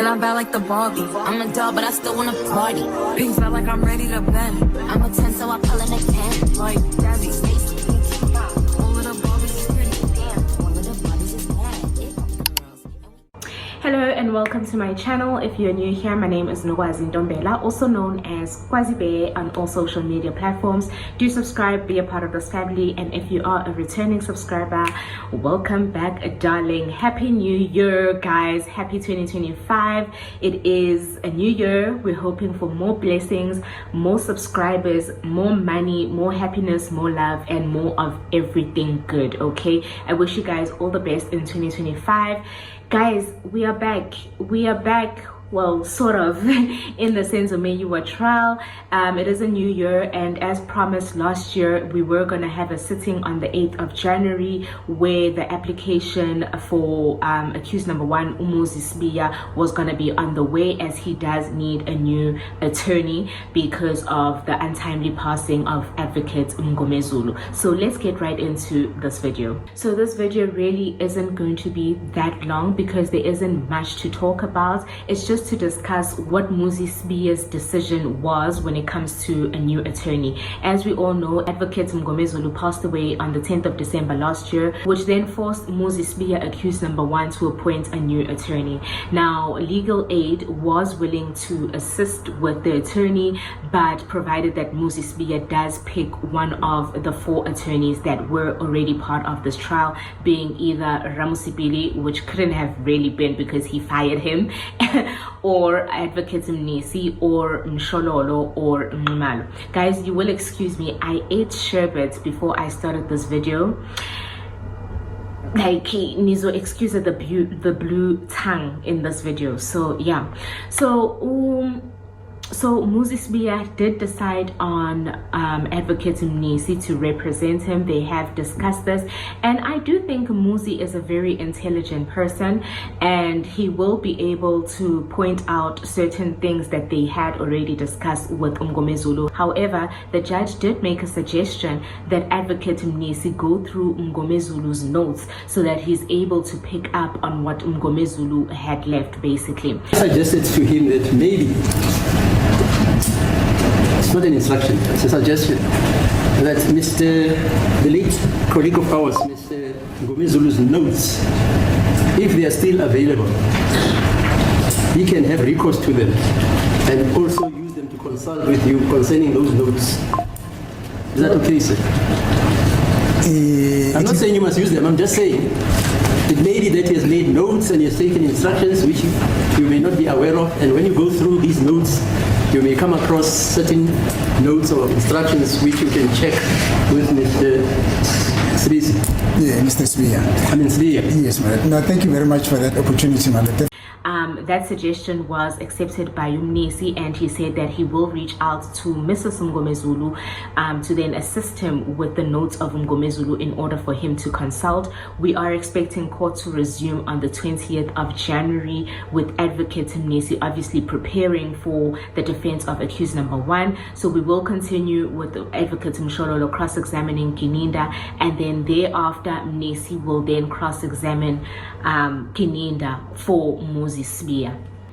And I'm bad like the Barbie. I'm a doll, but I still wanna party. Pink felt like I'm ready to bend. I'm a 10, so I pull in a 10. Like Daddy, all of the Barbies is pretty. Damn, all of the Barbies is bad. Hello and welcome to my channel. If you're new here, my name is Nogwazi Ndombela, also known as Kwazi Bear on all social media platforms. Do subscribe, be a part of this family, and if you are a returning subscriber, welcome back, darling. Happy New Year, guys. Happy 2025. It is a new year. We're hoping for more blessings, more subscribers, more money, more happiness, more love, and more of everything good. Okay, I wish you guys all the best in 2025. Guys, we are back. Well, sort of, in the Senzo Meyiwa trial. It is a new year, and as promised last year, we were going to have a sitting on the 8th of January where the application for accused number 1, Muzi was going to be on the way, as he does need a new attorney because of the untimely passing of Advocate Mnisi. So let's get right into this video. So this video really isn't going to be that long because there isn't much to talk about. It's just to discuss what Muzi's decision was when it comes to a new attorney. As we all know, Advocate Mnisi passed away on the 10th of December last year, which then forced Muzi accused number 1 to appoint a new attorney. Now, legal aid was willing to assist with the attorney, but provided that Muzi does pick one of the 4 attorneys that were already part of this trial, being either Ramusipili, which couldn't have really been because he fired him, or Advocate Mnisi, or Mshololo, or Mnimalo. Guys, you will excuse me, I ate sherbet before I started this video. Like, Nizo, excuse the blue tongue in this video. So yeah, so Muzi did decide on Advocate Mnisi to represent him. They have discussed this, and I do think Muzi is a very intelligent person, and he will be able to point out certain things that they had already discussed with Mngomezulu. However, the judge did make a suggestion that Advocate Mnisi go through Mngomezulu's notes so that he's able to pick up on what Mngomezulu had left, basically. I suggested to him that maybe, it's not an instruction, it's a suggestion, that the late colleague of ours, Mr. Ngomezulu's notes, if they are still available, he can have recourse to them and also use them to consult with you concerning those notes. Is that okay, sir? I'm not saying you must use them, I'm just saying it may be that he has made notes and he has taken instructions which you may not be aware of, and when you go through these notes, you may come across certain notes or instructions which you can check with Mr. Srisi. Yeah, Mr. Sriya. I mean, Sriya. Yes, madam. No, thank you very much for that opportunity, madam. That suggestion was accepted by Mnisi, and he said that he will reach out to Mrs. Mngomezulu to then assist him with the notes of Mngomezulu in order for him to consult. We are expecting court to resume on the 20th of January with Advocate Mnisi obviously preparing for the defense of accused number 1. So we will continue with the Advocate Mshololo cross-examining Kininda, and then thereafter Mnisi will then cross-examine Kininda for Muzi.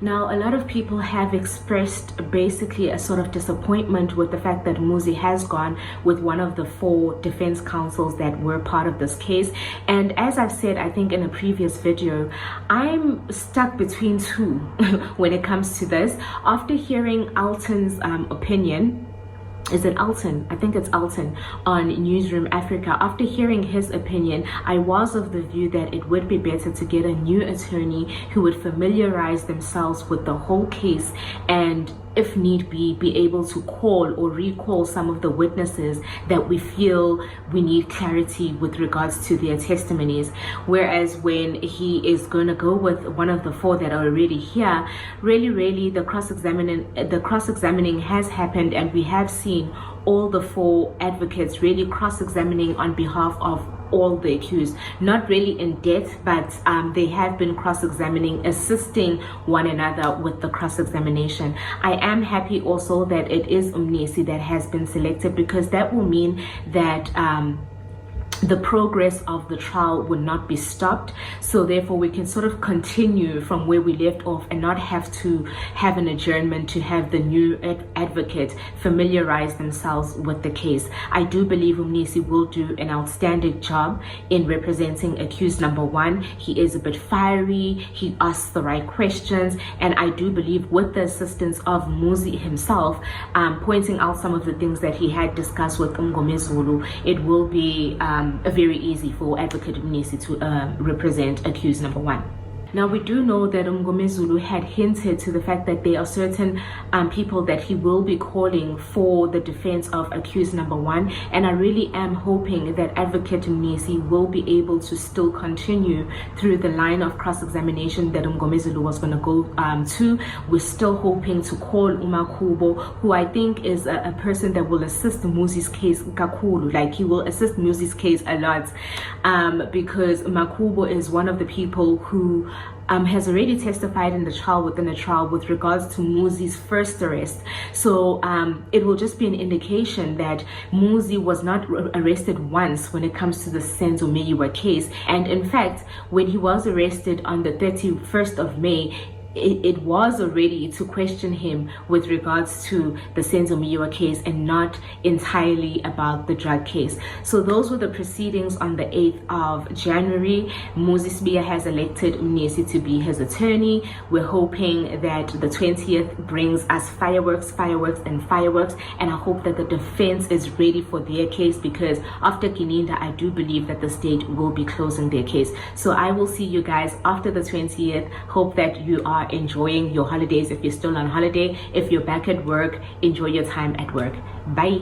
Now, a lot of people have expressed basically a sort of disappointment with the fact that Muzi has gone with one of the 4 defense counsels that were part of this case. And as I've said, I think in a previous video, I'm stuck between 2 when it comes to this. After hearing Alton's opinion, is it Alton? I think it's Alton on Newsroom Africa. After hearing his opinion, I was of the view that it would be better to get a new attorney who would familiarize themselves with the whole case and, if need be able to call or recall some of the witnesses that we feel we need clarity with regards to their testimonies. Whereas when he is going to go with one of the 4 that are already here, really the cross-examining has happened, and we have seen all the 4 advocates really cross-examining on behalf of all the accused, not really in depth, but they have been cross-examining, assisting one another with the cross-examination. I am happy also that it is Mnisi that has been selected, because that will mean that the progress of the trial would not be stopped, so therefore we can sort of continue from where we left off and not have to have an adjournment to have the new advocate familiarize themselves with the case. I do believe Mnisi will do an outstanding job in representing accused number one. He is a bit fiery, he asks the right questions, and I do believe with the assistance of Muzi himself, pointing out some of the things that he had discussed with Mngomezulu, it will be very easy for Advocate Mnisi to represent accused number one. Now, we do know that Mngomezulu had hinted to the fact that there are certain people that he will be calling for the defense of accused number one, and I really am hoping that Advocate Mnisi will be able to still continue through the line of cross-examination that Mngomezulu was going to go to. We're still hoping to call Umakubo, who I think is a person that will assist Muzi's case kakulu, like he will assist Muzi's case a lot, because Makubo is one of the people who has already testified in the trial within a trial with regards to Muzi's first arrest. So it will just be an indication that Muzi was not arrested once when it comes to the Senzo Meyiwa case. And in fact, when he was arrested on the 31st of May, it was already to question him with regards to the Senzo Meyiwa case and not entirely about the drug case. So those were the proceedings on the 8th of January. Muzi has elected Mnisi to be his attorney. We're hoping that the 20th brings us fireworks, and I hope that the defense is ready for their case, because after Kininda, I do believe that the state will be closing their case. So I will see you guys after the 20th. Hope that you are enjoying your holidays if you're still on holiday. If you're back at work, enjoy your time at work. Bye.